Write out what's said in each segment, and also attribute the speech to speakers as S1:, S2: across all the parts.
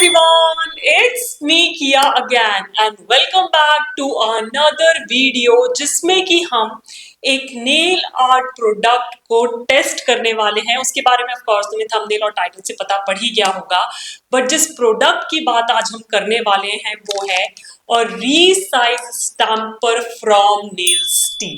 S1: everyone, it's me Kia again and welcome back to another video जिसमें कि हम एक नेल आर्ट प्रोडक्ट को टेस्ट करने वाले हैं। उसके बारे में ऑफ कोर्स तुम्हें थंबनेल और टाइटल से पता पड़ ही गया होगा, बट जिस प्रोडक्ट की बात आज हम करने वाले हैं वो है और रीसाइज स्टैम्पर फ्रॉम नेल्स्टी।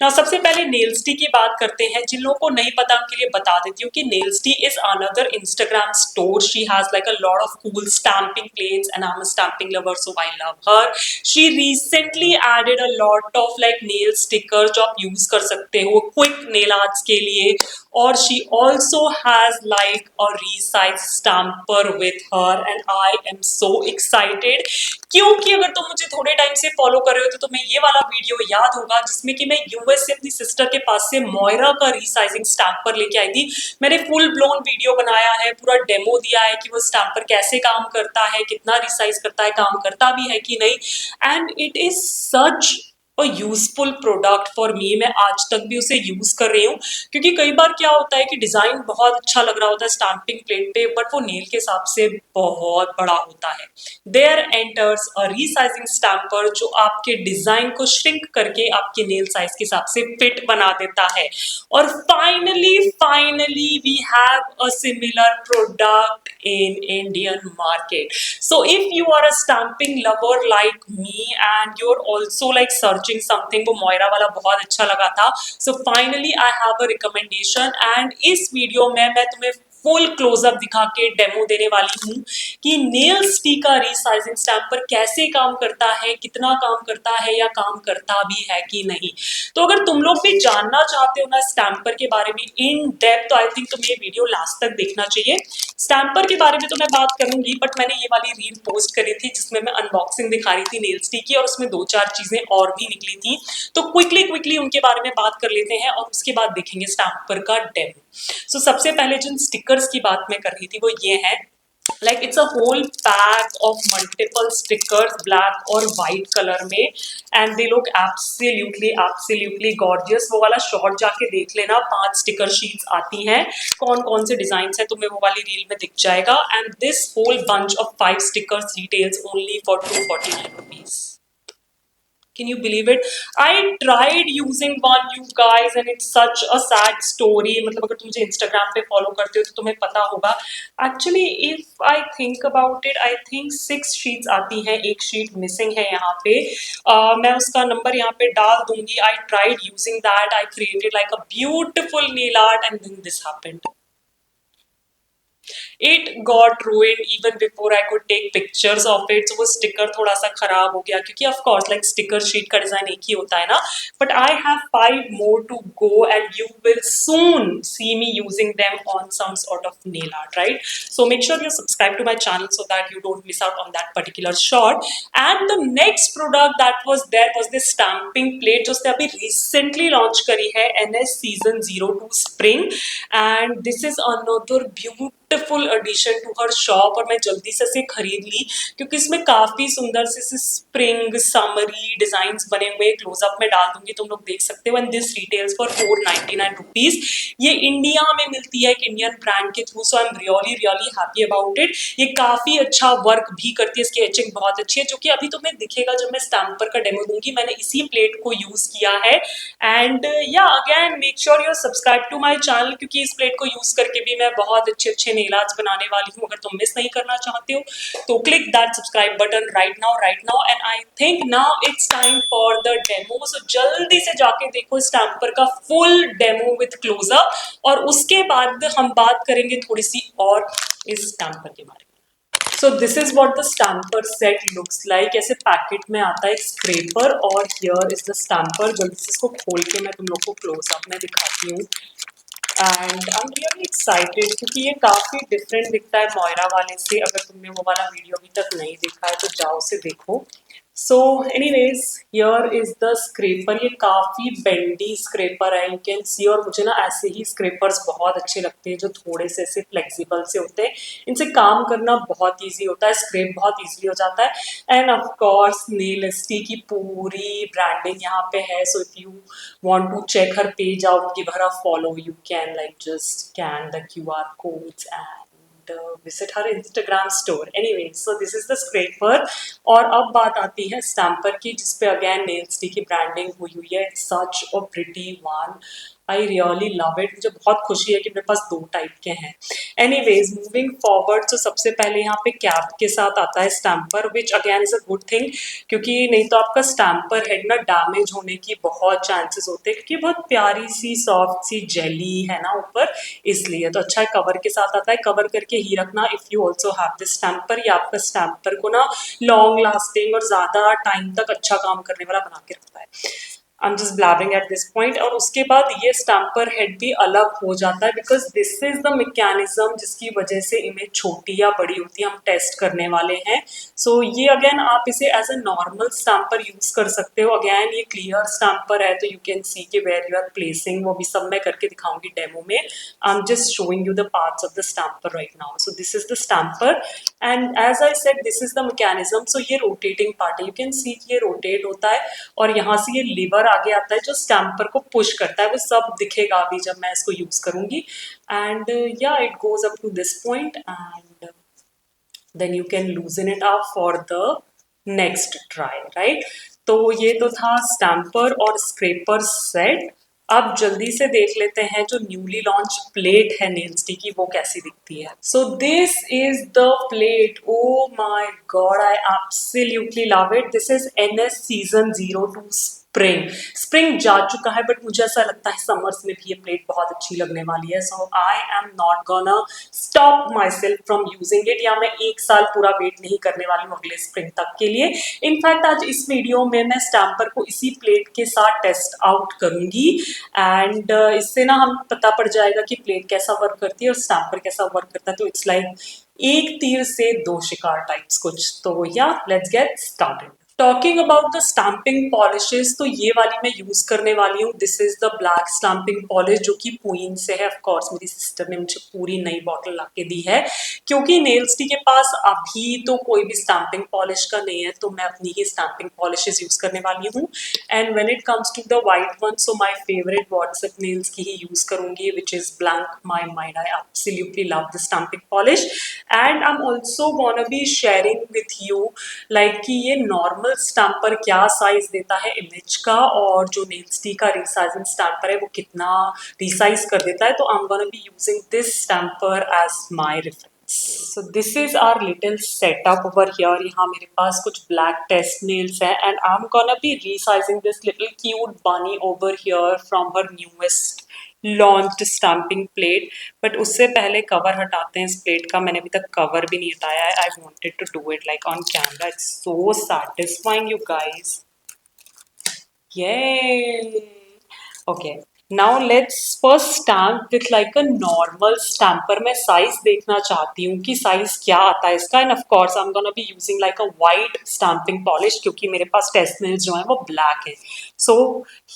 S1: नाउ सबसे पहले नेल्स्टी की बात करते हैं। जिन लोगों को नहीं पता उनके लिए बता देती हूँ कि Nailsty is another Instagram store. She has like a lot of cool stamping plates and I am a stamping lover so I love her. She recently added a lot of like nail sticker जो आप use कर सकते हो quick nail arts के लिए, और she also has like a resize stamper with her and I am so excited क्योंकि अगर तुम मुझे थोड़े टाइम से फॉलो कर रहे हो तो तुम्हें ये वाला वीडियो याद होगा जिसमें कि मैं यूएस से अपनी सिस्टर के पास से मोयरा का रीसाइजिंग स्टैम्पर लेके आई थी। मैंने फुल ब्लोन वीडियो बनाया है, पूरा डेमो दिया है कि वो स्टैम्पर कैसे काम करता है, कितना रिसाइज करता है, काम करता भी है कि नहीं, एंड इट इज सच और यूजफुल प्रोडक्ट फॉर मी। मैं आज तक भी उसे यूज कर रही हूँ क्योंकि कई बार क्या होता है कि डिजाइन बहुत अच्छा लग रहा होता है स्टैम्पिंग प्लेट पे, बट वो नेल के हिसाब से बहुत बड़ा होता है। There enters a resizing stamper जो आपके डिजाइन को श्रिंक करके आपके नेल साइज के हिसाब से फिट बना देता है। और finally we have a similar product in Indian market. So if you are a stamping lover like me and you're also like searching something, वो मोयरा वाला बहुत अच्छा लगा था, so finally I have a recommendation and इस video में मैं तुम्हें फुल क्लोजअप दिखा के डेमो देने वाली हूँ कि नेल्स्टी का रीसाइजिंग स्टैम्पर कैसे काम करता है, कितना काम करता है या काम करता भी है कि नहीं। तो अगर तुम लोग भी जानना चाहते हो ना स्टैम्पर के बारे में इन डेप्थ, तो आई थिंक तुम्हें ये वीडियो लास्ट तक देखना चाहिए। स्टैम्पर के बारे में तो मैं बात करूंगी, बट मैंने ये वाली रील पोस्ट करी थी जिसमें मैं अनबॉक्सिंग दिखा रही थी नेल्स्टी की और उसमें 2-4 चीजें और भी निकली थी, तो क्विकली उनके बारे में बात कर लेते हैं और उसके बाद देखेंगे स्टैम्पर का डेमो। सो सबसे पहले जिन स्टिकर्स की बात मैं कर रही थी वो ये है, like it's a whole pack of multiple stickers black और white color में, and they look absolutely gorgeous। वो वाला शॉट जाके देख लेना, 5 स्टिकर शीट्स आती हैं, कौन कौन से डिजाइन है तुम्हें वो वाली रील में दिख जाएगा। And this whole bunch of 5 stickers retails only for 249 rupees. Can you believe it? I tried using one, you guys, and it's such a sad story। मतलब अगर तुम मुझे Instagram पे फॉलो करते हो तो तुम्हें पता होगा। Actually, if I think about it, I think 6 sheets आती हैं, एक शीट मिसिंग है यहाँ पे। मैं उसका नंबर यहाँ पे डाल दूंगी। I tried using that, I created like a beautiful nail art, and then this happened। It got ruined even before I could take pictures of it। So वो स्टिकर थोड़ा सा खराब हो गया क्योंकि of course like sticker sheet का design एक ही होता है ना। But I have 5 more to go and you will soon see me using them on some sort of nail art, right? So make sure you subscribe to my channel so that you don't miss out on that particular shot। And the next product that was there was this stamping plate जो उसने अभी recently launch करी है, NS Season 02 Spring, and this is another beautiful addition to her shop। और मैं जल्दी से इसे खरीद ली क्योंकि इसमें काफी सुंदर से स्प्रिंग समरी डिजाइन बने हुए, क्लोजअप में डाल दूंगी, तुम लोग देख सकते हो। And this retails for 499 rupees. ये इंडिया में मिलती है एक इंडियन ब्रांड के through, so I am really happy about it. ये काफी अच्छा वर्क भी करती है, इसकी एचिंग बहुत अच्छी है, जो कि अभी तुम्हें दिखेगा जब मैं स्टैम्पर का डेमो दूंगी। मैंने इसी प्लेट को यूज किया है। And yeah again make sure you subscribe to my channel क्योंकि इस प्लेट को यूज करके भी मैं बहुत अच्छे नेल आर्ट्स बनाने वाली हूँ। अगर तुम मिस नहीं करना चाहते हो तो click that subscribe button right now. And I think now it's time for the demo. So जल्दी से जाके देखो स्टैम्पर का फुल डेमो विद क्लोजअप, और उसके बाद हम बात करेंगे थोड़ी सी और इस स्टैम्पर के बारे में। So this is what the stamper set looks like। ऐसे पैकेट में आता है एक स्क्रेपर और हियर इज द स्टैम्पर। जल्दी से इसको खोल के मैं तुम लोग को क्लोजअप में दिखाती हूँ। And I am really excited क्योंकि ये काफी डिफरेंट दिखता है मोयरा वाले से। अगर तुमने वो वाला वीडियो अभी तक नहीं देखा है तो जाओ से देखो। So anyways here is the scraper. ये काफी बेंडी स्क्रेपर है, यू कैन सी। और मुझे ना ऐसे ही स्क्रेपर्स बहुत अच्छे लगते हैं जो थोड़े से ऐसे फ्लेक्सिबल से होते हैं, इनसे काम करना बहुत इजी होता है, स्क्रेप बहुत इजीली हो जाता है। एंड ऑफ कोर्स नेल्स्टी की पूरी ब्रांडिंग यहाँ पे है। So if you want to check her page out, give her a follow, you can like just scan the QR codes and and visit her Instagram store. Anyway, so this is the scraper. और अब बात आती है stamper की, जिसपे again nails D की branding हुई हुई है. It's such a pretty one. I really love it. मुझे बहुत खुशी है कि मेरे पास दो टाइप के हैं. एनीवेज, मूविंग फॉरवर्ड, तो सबसे पहले यहाँ पे कैप के साथ आता है stamper, which again is a good thing, क्योंकि नहीं तो आपका स्टैम्पर हेड ना डैमेज होने की बहुत चांसेस होते हैं, क्योंकि बहुत प्यारी सी सॉफ्ट सी जेली है ना ऊपर, इसलिए तो अच्छा है. कवर के साथ आता है, कवर करके ही रखना if you also have this stamper. ये आपका स्टैम्पर को ना लॉन्ग लास्टिंग और ज्यादा टाइम तक अच्छा काम करने वाला बना के रखता है. आई am just blabbering at this point. और उसके बाद ये स्टैम्पर हेड भी अलग हो जाता है, because this is the mechanism जिसकी वजह से इमेज छोटी या बड़ी होती है. हम टेस्ट करने वाले हैं. सो ये अगेन आप इसे as a normal stamper use कर सकते हो. अगेन ये क्लियर स्टैम्पर है, तो यू कैन सी के वेयर यू आर प्लेसिंग, वो भी सब मैं करके दिखाऊंगी डेमो में. I am just showing you the parts of the stamper right now. So this is the stamper and as I said this is the mechanism. So ये rotating part है, you can see ये rotate होता है, और यहाँ से ये liver आगे आता है जो स्टैम्पर को पुश करता है. वो सब दिखेगा अभी जब मैं इसको यूज करूंगी. And yeah it goes up to this point and then you can loosen it up for the next try, right. तो ये तो था स्टैम्पर और स्क्रैपर सेट. अब जल्दी से देख लेते हैं जो न्यूली लॉन्च प्लेट है नेल्स डी की, वो कैसी दिखती है. सो this is the plate. Oh my God, I absolutely love it. This is NS season 02 spring जा चुका है, बट मुझे ऐसा लगता है समर्स में भी ये प्लेट बहुत अच्छी लगने वाली है. So I am not gonna stop myself from using it, या मैं एक साल पूरा वेट नहीं करने वाली हूँ अगले स्प्रिंग तक के लिए. इनफैक्ट आज इस वीडियो में मैं स्टैम्पर को इसी प्लेट के साथ टेस्ट आउट करूंगी, एंड इससे ना हम पता पड़ जाएगा कि प्लेट कैसा वर्क करती है और स्टैम्पर कैसा वर्क करता है. तो इट्स लाइक एक तीर से दो शिकार टाइप्स कुछ. तो या let's get started. Talking about the stamping polishes, तो ये वाली मैं यूज करने वाली हूँ. This is the black stamping polish, जो कि पुइन से है. ऑफकोर्स मेरी सिस्टर ने मुझे पूरी नई बॉटल ला के दी है, क्योंकि नेल्स डी के पास अभी तो कोई भी स्टैम्पिंग पॉलिश का नहीं है, तो मैं अपनी ही स्टैम्पिंग पॉलिशेस यूज करने वाली हूँ. And when it comes to the white one, so my favourite WhatsApp nails की ही यूज करूंगी, which is blank my mind. I absolutely love the stamping polish. And I am also gonna be sharing with you like कि ये normal stamper क्या size देता है image का, और जो नेल्स डी का रिसाइजिंग स्टैम्पर है वो कितना रिसाइज कर देता है. तो I am gonna be using this stamper as my reference. So this is our little setup over here. यहाँ मेरे पास कुछ black test nails है, and I'm gonna be resizing this little cute bunny over here from her newest launched stamping plate. But उससे पहले cover हटाते हैं इस plate का. मैंने अभी तक कवर भी नहीं हटाया है. I wanted to do it like on camera. It's so satisfying, you guys. Yay! Okay. Now let's first stamp with like a normal stamper. मैं size देखना चाहती हूँ कि size क्या आता है इसका. And of course I'm gonna be using like a white stamping polish, क्योंकि मेरे पास test nails जो हैं वो black है. So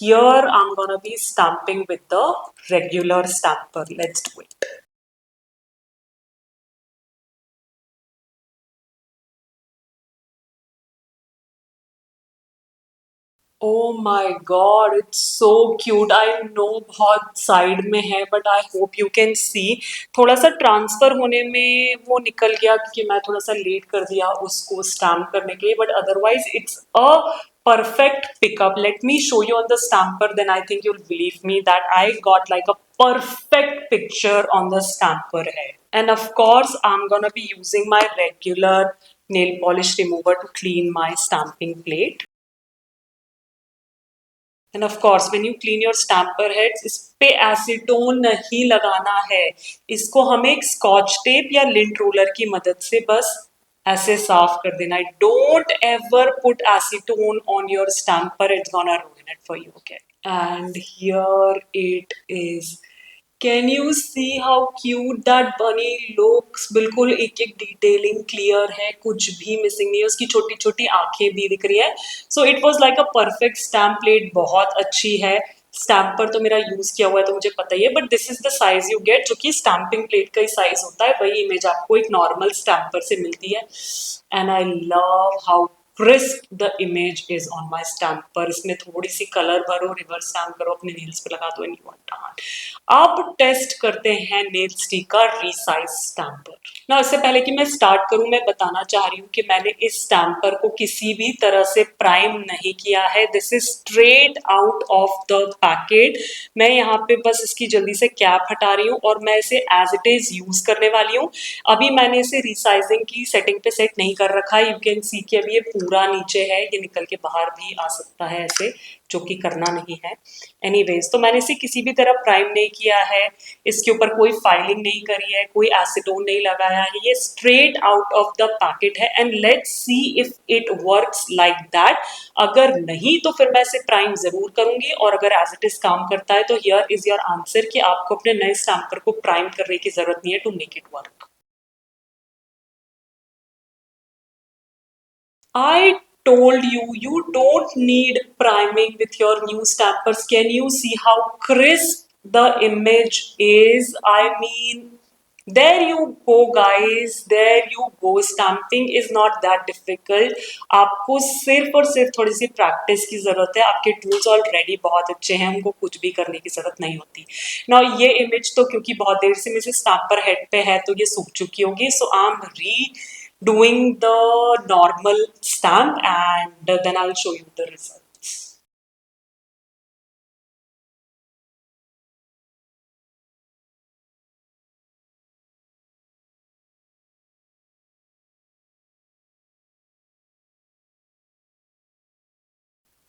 S1: here I'm gonna be stamping with the regular stamper. Let's do it. Oh my God, it's so cute. I know बहुत side में है, but I hope you can see. थोड़ा सा transfer होने में वो निकल गया, क्योंकि मैं थोड़ा सा लेट कर दिया उसको स्टैम्प करने के लिए, but otherwise it's a perfect pickup. Let me show you on the stamper, then I think you'll believe me that I got like a perfect picture on the stamper head. And of course, I'm gonna be using my regular nail polish remover to clean my stamping plate. And of course, when you clean your stamper heads, इस पे acetone नहीं लगाना है. इसको हमें एक scotch tape या lint roller की मदद से बस ऐसे साफ कर देना है. Don't ever put acetone on your stamper, it's gonna ruin it for you. Okay. And here it is. Can you see how cute that bunny looks? बिल्कुल एक एक डिटेलिंग क्लियर है, कुछ भी मिसिंग नहीं है. उसकी छोटी छोटी आंखें भी दिख रही है. So it was like a perfect stamp plate. बहुत अच्छी है. स्टैम्पर तो मेरा यूज किया हुआ है तो मुझे पता ही है, but this is the size you get, जो कि स्टैम्पिंग प्लेट का ही साइज होता है. वही इमेज आपको एक नॉर्मल स्टैम्पर से मिलती है. And I love how crisp the image is on my stamper. इसमें थोड़ी सी कलर भरो, रिवर्स स्टैम्प करो, अपने नेल्स पे लगा दो एंड यू आर डन। अब टेस्ट करते हैं नेल स्टिक का रीसाइज स्टैम्पर। ना इससे पहले कि मैं स्टार्ट करूं, मैं बताना चाह रही हूँ कि मैंने इस स्टैम्पर को किसी भी तरह से प्राइम नहीं किया है। This is straight out of the packet. मैं यहाँ पे बस इसकी जल्दी से कैप हटा रही हूँ और मैं इसे एज इट इज यूज करने वाली हूँ। अभी मैंने इसे रिसाइजिंग की सेटिंग पे सेट नहीं कर रखा है। यू कैन सी कि अभी ये पूरा नीचे है, ये निकल के बाहर भी आ सकता है ऐसे, जो कि करना नहीं है। एनीवेज, तो मैंने इसे किसी भी तरह प्राइम नहीं किया है, इसके ऊपर कोई फाइलिंग नहीं करी है, कोई एसीटोन नहीं लगाया है, ये straight out of the packet है। And let's see if it works like that. अगर नहीं तो फिर मैं इसे प्राइम जरूर करूंगी, और अगर एज इट इज काम करता है तो हियर इज योर आंसर कि आपको अपने नए स्टैम्पर को प्राइम करने की जरूरत नहीं है to make it work. I told you, you don't need priming with your new stampers. Can you see how crisp the image is? I mean, there you go guys, there you go. Stamping is not that difficult. आपको सिर्फ और सिर्फ थोड़ी सी practice की जरूरत है। आपके tools already बहुत अच्छे हैं, उनको कुछ भी करने की जरूरत नहीं होती। ना ये इमेज तो क्योंकि बहुत देर से मेरे स्टैम्पर हेड पे है तो ये सूख चुकी होगी, so I am doing the normal stamp, and then I'll show you the results.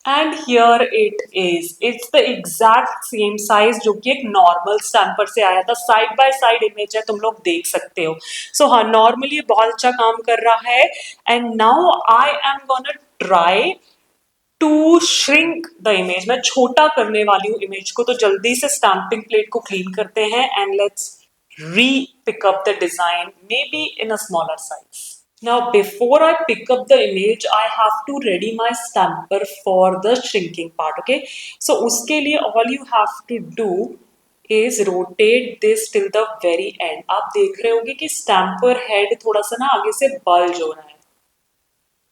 S1: And here it is. It's the exact same size जो कि एक नॉर्मल स्टैम्पर से आया था। साइड बाय साइड इमेज है, तुम लोग देख सकते हो। सो हाँ, नॉर्मली ये बहुत अच्छा काम कर रहा है। And now I am gonna try to shrink the image. मैं छोटा करने वाली हूँ इमेज को, तो जल्दी से स्टैम्पिंग प्लेट को क्लीन करते हैं and let's repick up the design, maybe in a smaller size. Now, before I pick up the image, I have to ready my stamper for the shrinking part. Okay, so uske liye all you have to do is rotate this till the very end. आप देख रहे होंगे कि stamper head थोड़ा सा ना आगे से बल्ज हो रहा है,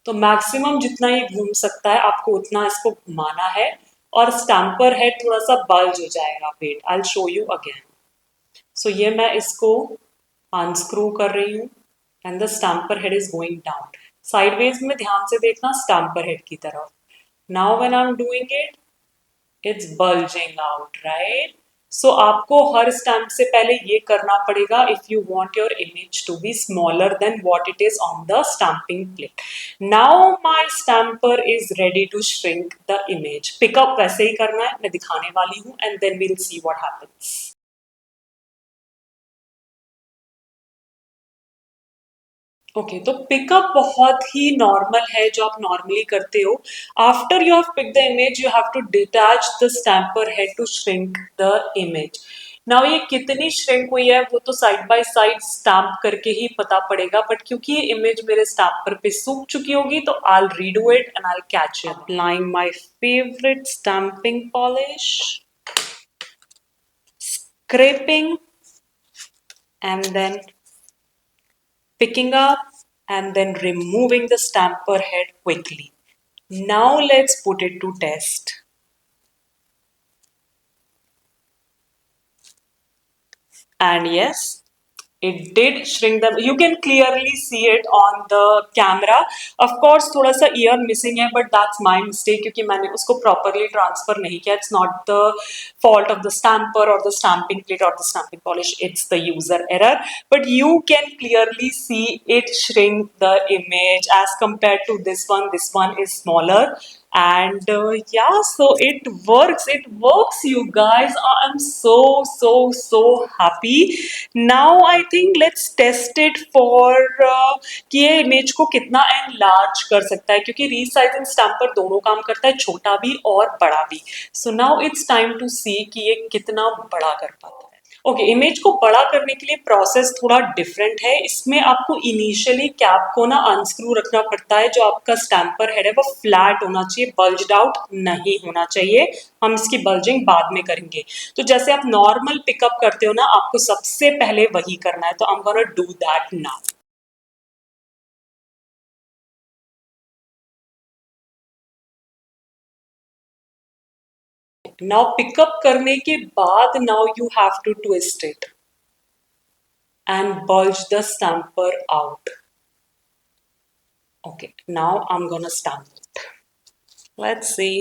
S1: तो मैक्सिमम जितना ये घूम सकता है आपको उतना इसको घुमाना है, और स्टैम्पर हेड थोड़ा सा बल्ज हो जाएगा। Wait, I will show you again. So ये मैं इसको अनस्क्रू कर रही हूँ and the stamper head is going down. Sideways में ध्यान से देखना स्टैम्पर हेड की तरफ। Now when I am doing it, it's bulging out, right? So आपको हर स्टैम्प से पहले ये करना पड़ेगा if you want your image to be smaller than what it is on the stamping plate. Now my stamper is ready to shrink the image. Pickup वैसे ही करना है, मैं दिखाने वाली हूँ and then we will see what happens. Okay, तो pickup बहुत ही नॉर्मल है जो आप नॉर्मली करते हो। After you have pick the image, you have to detach the stamper head to shrink the image. Now ये कितनी श्रिंक हुई है वो तो साइड बाय साइड स्टैम्प करके ही पता पड़ेगा, बट क्योंकि ये इमेज मेरे स्टैम्पर पे सूख चुकी होगी तो I will redo it and I will catch it. Applying my favourite stamping polish, scraping, and then picking up and then removing the stamper head quickly. Now let's put it to test. And yes, it did shrink them. You can clearly see it on the camera. Of course, थोड़ा सा ear missing है, but that's my mistake क्योंकि मैंने उसको properly transfer नहीं किया. It's not the fault of the stamper or the stamping plate or the stamping polish. It's the user error. But you can clearly see it shrink the image as compared to this one. This one is smaller. And yeah, so it works you guys. I'm so happy. Now I think let's test it for कि ये image को कितना enlarge कर सकता है, क्योंकि resizing stamper दोनों काम करता है, छोटा भी और बड़ा भी। So now it's time to see कि ये कितना बड़ा कर पाता है। ओके, इमेज को बड़ा करने के लिए प्रोसेस थोड़ा डिफरेंट है। इसमें आपको इनिशियली कैप को ना अनस्क्रू रखना पड़ता है। जो आपका स्टैम्पर हेड है वो फ्लैट होना चाहिए, बल्ज्ड आउट नहीं होना चाहिए। हम इसकी बल्जिंग बाद में करेंगे। तो जैसे आप नॉर्मल पिकअप करते हो ना, आपको सबसे पहले वही करना है, तो I am gonna do that now. Now pickup करने के बाद now you have to twist it and bulge the stamper out. Okay, now I'm gonna stamp it. Let's see.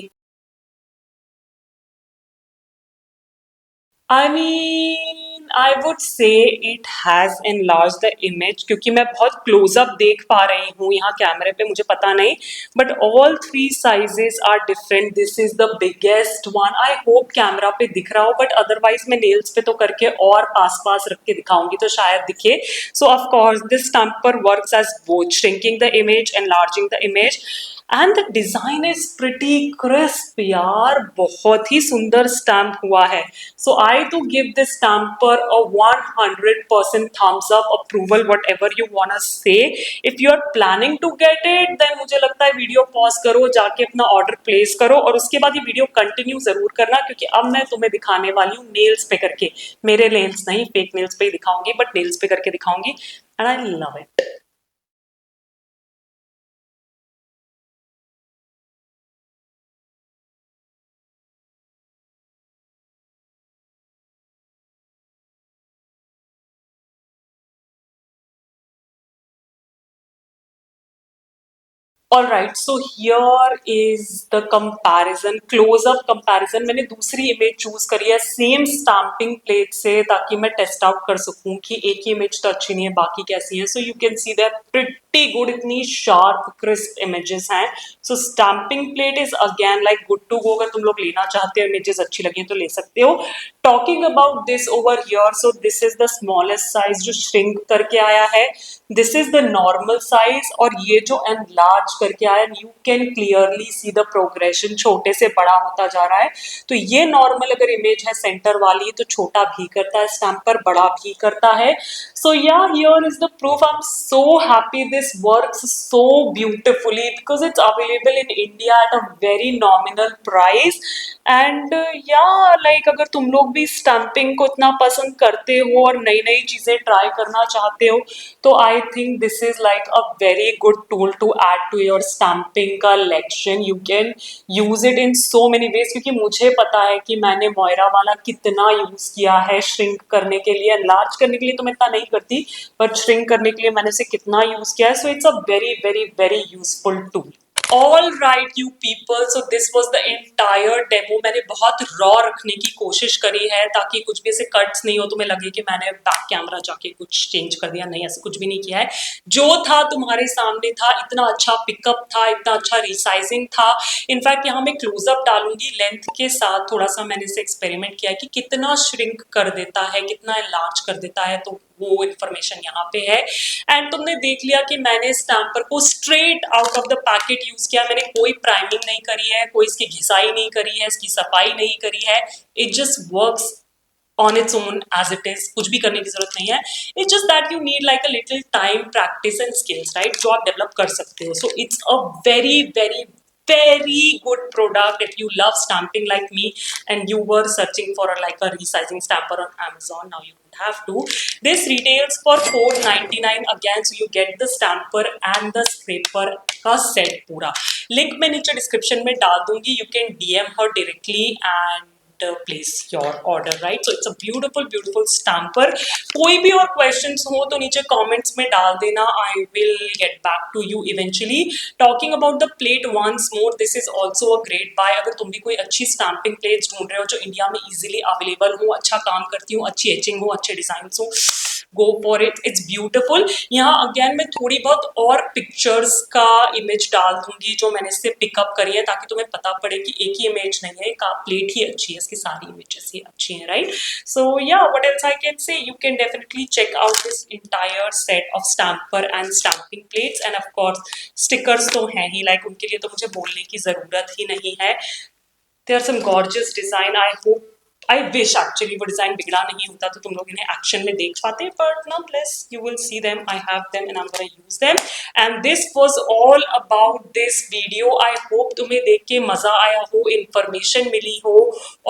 S1: I mean, I would say it has enlarged the image क्योंकि मैं बहुत close up देख पा रही हूँ यहाँ कैमरे पे, मुझे पता नहीं, but all three sizes are different. This is the biggest one. I hope camera पे दिख रहा हो, बट अदरवाइज मैं नेल्स पे तो करके और पास पास रख के दिखाऊंगी तो शायद दिखे. So of course this stamper works as both shrinking the image, enlarging the image. And the design is pretty crisp यार, बहुत ही सुंदर स्टैम्प हुआ है. So I to give this stamper a 100% thumbs up approval, whatever you want to say. If you are planning to get it then मुझे लगता है video pause करो, जाके अपना ऑर्डर प्लेस करो और उसके बाद ये वीडियो कंटिन्यू जरूर करना, क्योंकि अब मैं तुम्हें दिखाने वाली हूँ नेल्स पे करके. मेरे नेल्स नहीं, फेक नेल्स पे ही दिखाऊंगी, बट नेल्स पे करके दिखाऊंगी and I love it. Alright, so here is the comparison, close-up comparison. मैंने दूसरी इमेज चूज करी है सेम स्टैम्पिंग प्लेट से, ताकि मैं टेस्ट आउट कर सकूं कि एक ही इमेज तो अच्छी नहीं है, बाकी कैसी है. So you can see that pretty good, इतनी शार्प क्रिस्प इमेजेस हैं. So stamping plate is again like good to go. अगर तुम लोग लेना चाहते हो, इमेजेस अच्छी लगी तो ले सकते हो. Talking about this over here, so this is the smallest size जो श्रिंक करके आया है. This is the normal size, और ये जो एनलार्ज करके आया, you can clearly see the progression, छोटे से बड़ा होता जा रहा है. तो ये नॉर्मल अगर इमेज है सेंटर वाली तो छोटा भी करता है स्टैम्पर, बड़ा भी करता है. सो या here is the proof. I am so happy, this works so beautifully because it's available in India at a very nominal price. And या लाइक अगर तुम लोग भी स्टैम्पिंग को इतना पसंद करते हो और नई नई चीजें ट्राई करना चाहते हो, तो I think this is like a very good tool to add to your stamping collection. You can use it in so many ways, क्योंकि मुझे पता है कि मैंने मोयरा वाला कितना यूज किया है श्रिंक करने के लिए. लार्ज करने के लिए तो मैं इतना नहीं करती, बट श्रिंक करने के लिए मैंने उसे कितना यूज किया है. So it's a very very very useful tool. All right you people, so this was the entire demo. मैंने बहुत रॉ रखने की कोशिश करी है ताकि कुछ भी ऐसे कट्स नहीं हो, तुम्हें लगे कि मैंने बैक कैमरा जाके कुछ चेंज कर दिया. नहीं, ऐसा कुछ भी नहीं किया है. जो था तुम्हारे सामने था. इतना अच्छा पिकअप था, इतना अच्छा रिसाइजिंग था. इनफैक्ट यहाँ मैं क्लोजअप डालूंगी लेंथ के साथ. थोड़ा सा मैंने इसे एक्सपेरिमेंट किया है कि कितना श्रिंक कर देता है, कितना लार्ज कर देता है, तो वो इन्फॉर्मेशन यहाँ पे है. एंड तुमने देख लिया कि मैंने स्टैम्पर को straight out of the packet use किया. मैंने कोई प्राइमिंग नहीं करी है, कोई इसकी घिसाई नहीं करी है, इसकी सफाई नहीं करी है. It just works on its own as it is. कुछ भी करने की जरूरत नहीं है. It's just that you need like a little time, practice and skills, right? जो आप डेवलप कर सकते हो. So it's a very very very good product if you love stamping like me and you were searching for like a resizing stamper on Amazon. Now you don't have to. This retails for 499 again, so you get the stamper and the scraper का set पूरा. Link मैं नीचे description में डाल दूंगी. You can DM her directly and place your order, right? So it's a beautiful stamper. कोई भी और questions हो तो नीचे comments में डाल देना. I will get back to you eventually. Talking about the plate once more, this is also a great buy. अगर तुम भी कोई अच्छी stamping plates ढूंढ रहे हो जो इंडिया में easily available हो, अच्छा काम करती हो, अच्छी etching हो, अच्छे designs हो, go for it. It's beautiful. यहाँ अगेन मैं थोड़ी बहुत और पिक्चर्स का इमेज डाल दूंगी जो मैंने इससे पिकअप करी है, ताकि तुम्हें पता पड़े कि एक ही इमेज नहीं है, एक प्लेट ही अच्छी है, इसकी सारी इमेजेस ही अच्छी हैं, right? So yeah what else I can say, you can definitely check out this entire set of stamper and stamping plates. And of course stickers तो हैं ही, लाइक उनके लिए तो मुझे बोलने की जरूरत ही नहीं है. There are some gorgeous design. I hope I wish actually वो डिजाइन बिगड़ा नहीं होता तो तुम लोग इन्हें एक्शन में देख पाते, but nonetheless you will see them. I have them and I'm gonna use them. And this was all about this video. I hope तुम्हें देख के मजा आया हो, इंफॉर्मेशन मिली हो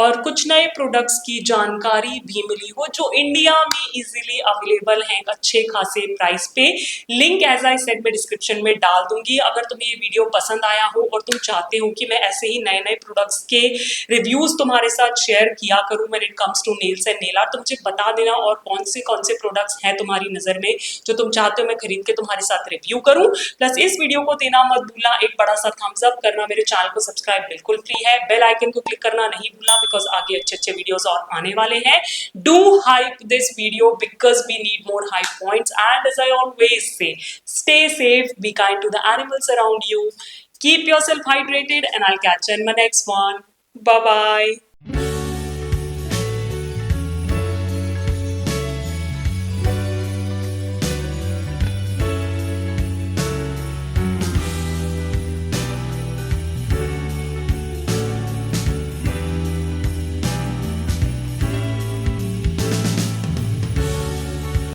S1: और कुछ नए प्रोडक्ट्स की जानकारी भी मिली हो जो इंडिया में इजीली अवेलेबल हैं अच्छे खासे प्राइस पे। लिंक एज आई सेड मैं डिस्क्रिप्शन में डाल दूंगी। अगर तुम्हें ये वीडियो पसंद आया हो और तुम चाहते हो कि मैं ऐसे ही नए नए प्रोडक्ट्स के रिव्यूज तुम्हारे साथ शेयर किया करूं when it comes to nails and nail art, तो मुझे बता देना और कौन से प्रोडक्ट्स हैं तुम्हारी नजर में जो तुम चाहते हो मैं खरीद के तुम्हारे साथ रिव्यू करूं। प्लस इस वीडियो को देना मत भूलना एक बड़ा सा थम्स अप करना, मेरे चैनल को सब्सक्राइब बिल्कुल फ्री है, बेल आइकन को क्लिक करना नहीं भूलना बिकॉज आगे अच्छे अच्छे वीडियोस और आने वाले हैं। Do hype this video because we need more hype points and as I always say stay safe, be kind to the animals around you, keep yourself hydrated and I'll catch you in my next one. Bye bye.